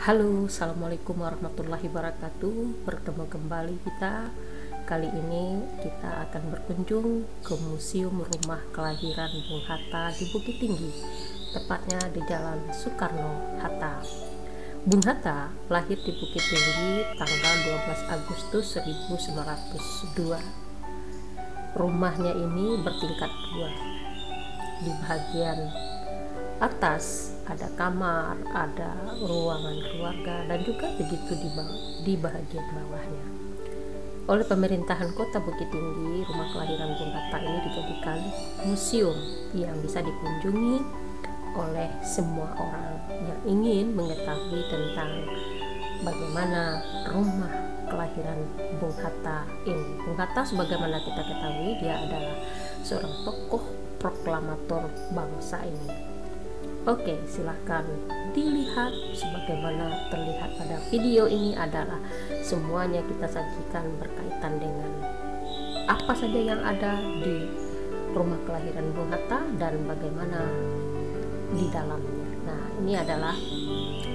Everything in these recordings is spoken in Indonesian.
Halo, assalamualaikum warahmatullahi wabarakatuh. Bertemu kembali kita. Kali ini kita akan berkunjung ke Museum Rumah Kelahiran Bung Hatta di Bukit Tinggi, tepatnya di Jalan Soekarno-Hatta. Bung Hatta lahir di Bukit Tinggi tanggal 12 Agustus 1902. Rumahnya ini bertingkat dua. Di bagian atas ada kamar, ada ruangan keluarga, dan juga begitu di bagian bawahnya. Oleh pemerintahan Kota Bukit Tinggi, rumah kelahiran Bung Hatta ini dijadikan museum yang bisa dikunjungi oleh semua orang yang ingin mengetahui tentang bagaimana rumah kelahiran Bung Hatta ini. Bung Hatta, sebagaimana kita ketahui, dia adalah seorang tokoh proklamator bangsa ini. Oke, silahkan dilihat sebagaimana terlihat pada video ini adalah semuanya kita sajikan berkaitan dengan apa saja yang ada di rumah kelahiran Bung Hatta dan bagaimana di dalamnya. Nah, ini adalah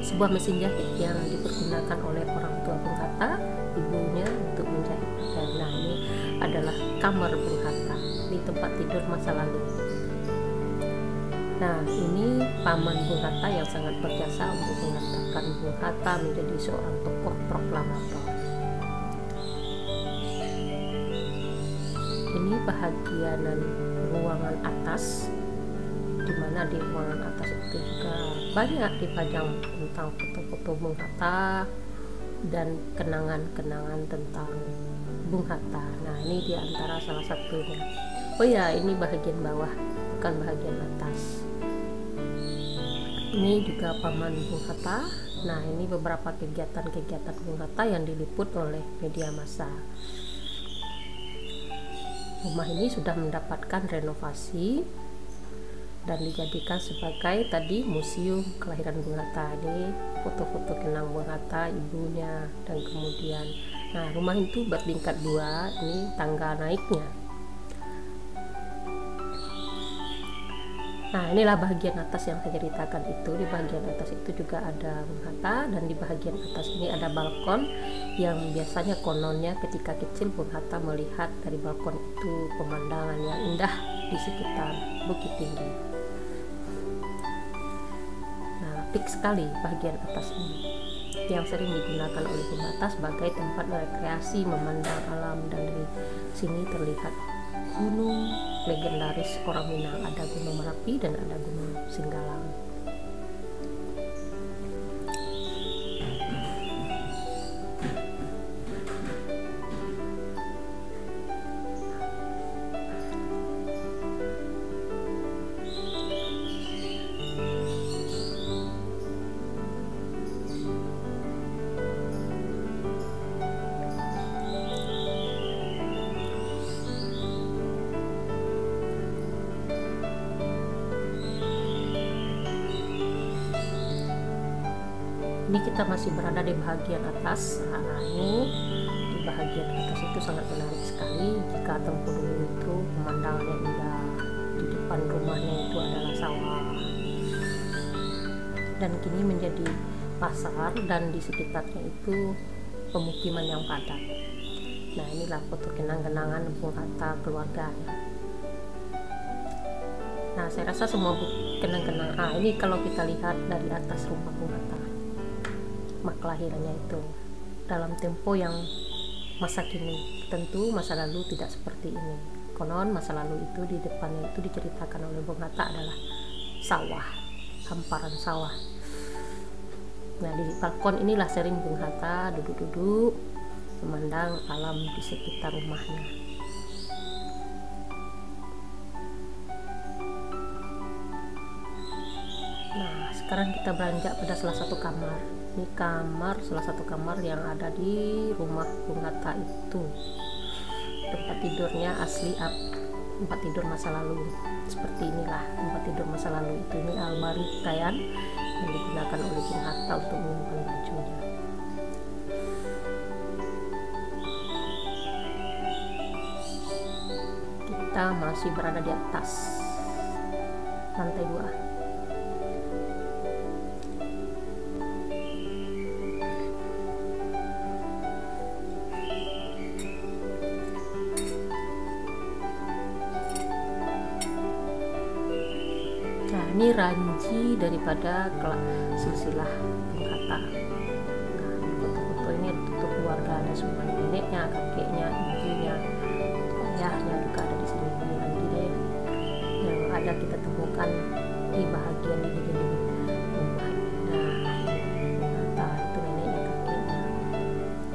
sebuah mesin jahit yang dipergunakan oleh orang tua Bung Hatta, ibunya, untuk menjahit. Nah, ini adalah kamar Bung Hatta di tempat tidur masa lalu. Nah, ini paman Bung Hatta yang sangat berjasa untuk mengatakan Bung Hatta menjadi seorang tokoh proklamator. Ini bagian ruangan atas, di mana di ruangan atas itu juga banyak dipajang tentang foto-foto Bung Hatta dan kenangan-kenangan tentang Bung Hatta. Nah, ini di antara salah satunya. Oh ya, ini bagian bawah, bukan bagian atas. Ini juga paman Bung Hatta. Nah, ini beberapa kegiatan-kegiatan Bung Hatta yang diliput oleh media massa. Rumah ini sudah mendapatkan renovasi dan dijadikan sebagai tadi museum kelahiran Bung Hatta. Ini foto-foto kenang Bung Hatta, ibunya, dan kemudian rumah itu bertingkat dua. Ini tangga naiknya. Nah, inilah bagian atas yang saya ceritakan itu. Di bagian atas itu juga ada Bung Hatta, dan di bagian atas ini ada balkon yang biasanya kononnya ketika kecil Bung Hatta melihat dari balkon itu pemandangan yang indah di sekitar Bukit Tinggi. Nah, pik sekali bagian atas ini yang sering digunakan oleh Bung Hatta sebagai tempat rekreasi, memandang alam, dan dari sini terlihat gunung legendaris orang Minang. Ada Gunung Merapi dan ada Gunung Singgalang. Ini kita masih berada di bagian atas. Nah, ini di bagian atas itu sangat menarik sekali. Jika tempo dulu itu pemandangannya indah, di depan rumahnya itu adalah sawah, dan kini menjadi pasar, dan di sekitarnya itu pemukiman yang padat. Nah, inilah foto kenang-kenangan Bung Hatta keluarganya. Nah, saya rasa semua kenang-kenangan. Ini kalau kita lihat dari atas rumah Bung Hatta, rumah kelahirannya itu dalam tempo yang masa kini. Tentu masa lalu tidak seperti ini. Konon masa lalu itu di depannya itu diceritakan oleh Bung Hatta adalah sawah, hamparan sawah. Nah, di balkon inilah sering Bung Hatta duduk-duduk memandang alam di sekitar rumahnya. Nah, sekarang kita beranjak pada salah satu kamar. Ini salah satu kamar yang ada di rumah Bung Hatta itu. Tempat tidurnya asli tempat tidur masa lalu. Seperti inilah tempat tidur masa lalu itu. Ini almari pakaian yang digunakan oleh Bung Hatta untuk menyimpan bajunya. Kita masih berada di atas lantai 2. ini ranji daripada silsilah Bung Hatta. Nah, di foto-foto ini untuk keluarga ada semua, neneknya, kakeknya, ibunya, ayahnya juga ada di sini. Ini ranji deh yang ada kita temukan di bahagian di dinding rumah. Nah, ini Bung Hatta, itu neneknya, kakeknya.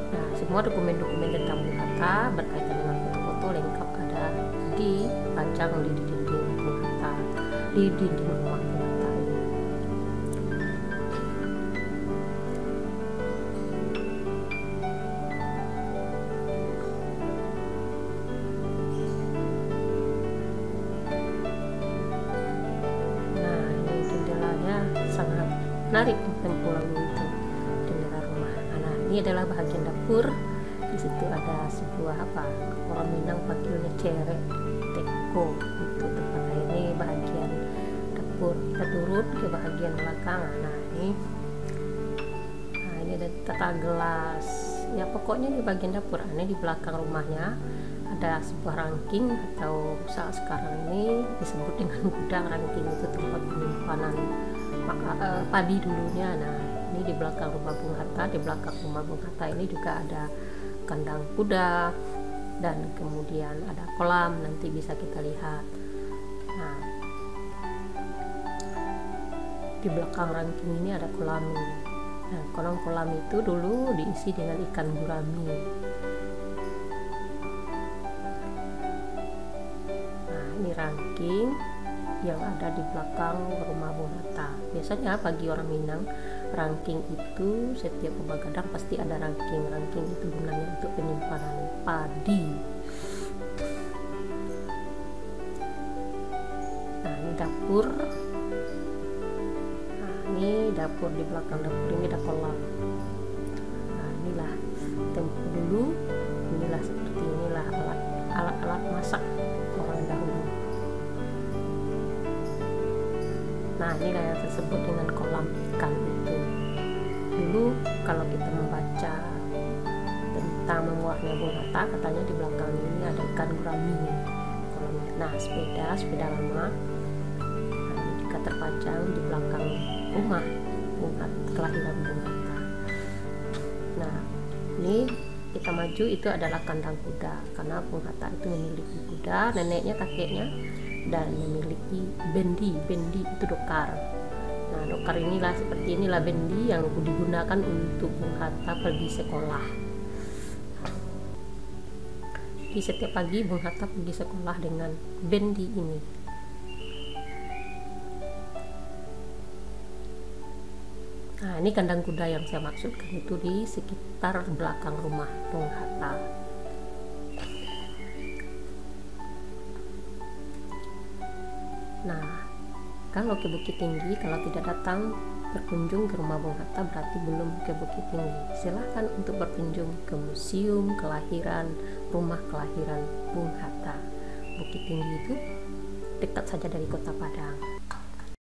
Nah, semua dokumen-dokumen tentang Bung Hatta berkaitan dengan foto-foto lengkap ada dipajang di dinding Bung Hatta, di dinding rumah Bung Hatta ini. Nah, ini jendelanya sangat menarik tempo lalu itu, jendela rumah. Nah, ini adalah bahagian dapur. Di situ ada sebuah orang Minang panggilnya cerek teko, untuk tempat air. Ini bahagian dapur. Kita turun ke bahagian belakang. Nah, ini ada tata gelas. Ya pokoknya di bagian dapur. Ini di belakang rumahnya ada sebuah ranking, atau saat sekarang ini disebut dengan gudang. Ranking itu tempat penyimpanan padi dulunya. Nah, ini di belakang rumah Bung Hatta. Di belakang rumah Bung Hatta ini juga ada kandang kuda, dan kemudian ada kolam, nanti bisa kita lihat. Nah, di belakang ranking ini ada kolam ini. Nah, kolam itu dulu diisi dengan ikan gurami. Nah, ini ranking yang ada di belakang rumah Bung Hatta. Biasanya bagi orang Minang, ranking itu setiap pegadang pasti ada ranking. Ranking itu gunanya untuk penyimpanan padi. Nah, ini dapur. Nah, ini dapur. Di belakang dapur ini ada kolam. Nah, inilah tempo dulu. Inilah seperti inilah alat-alat masak orang dahulu. Nah, inilah yang tersebut dengan kolam ikan itu. Dulu kalau kita membaca tentang memuarnya Bung Hatta, katanya di belakang ini ada ikan gurami. Nah, sepeda lama. Nah, ini juga terpajang di belakang rumah Bung Hatta, kelahiran Bung Hatta. Nah, ini kita maju, itu adalah kandang kuda, karena Bung Hatta itu memiliki kuda, neneknya, kakeknya, dan memiliki bendi itu dokar. Nah, dokar inilah, seperti inilah bendi yang digunakan untuk Bung Hatta pergi sekolah. Di setiap pagi Bung Hatta pergi sekolah dengan bendi ini. Nah, ini kandang kuda yang saya maksudkan, itu di sekitar belakang rumah Bung Hatta. Nah, kalau ke Bukit Tinggi, kalau tidak datang berkunjung ke rumah Bung Hatta berarti belum ke Bukit Tinggi. Silahkan untuk berkunjung ke museum kelahiran, rumah kelahiran Bung Hatta. Bukit Tinggi itu dekat saja dari Kota Padang.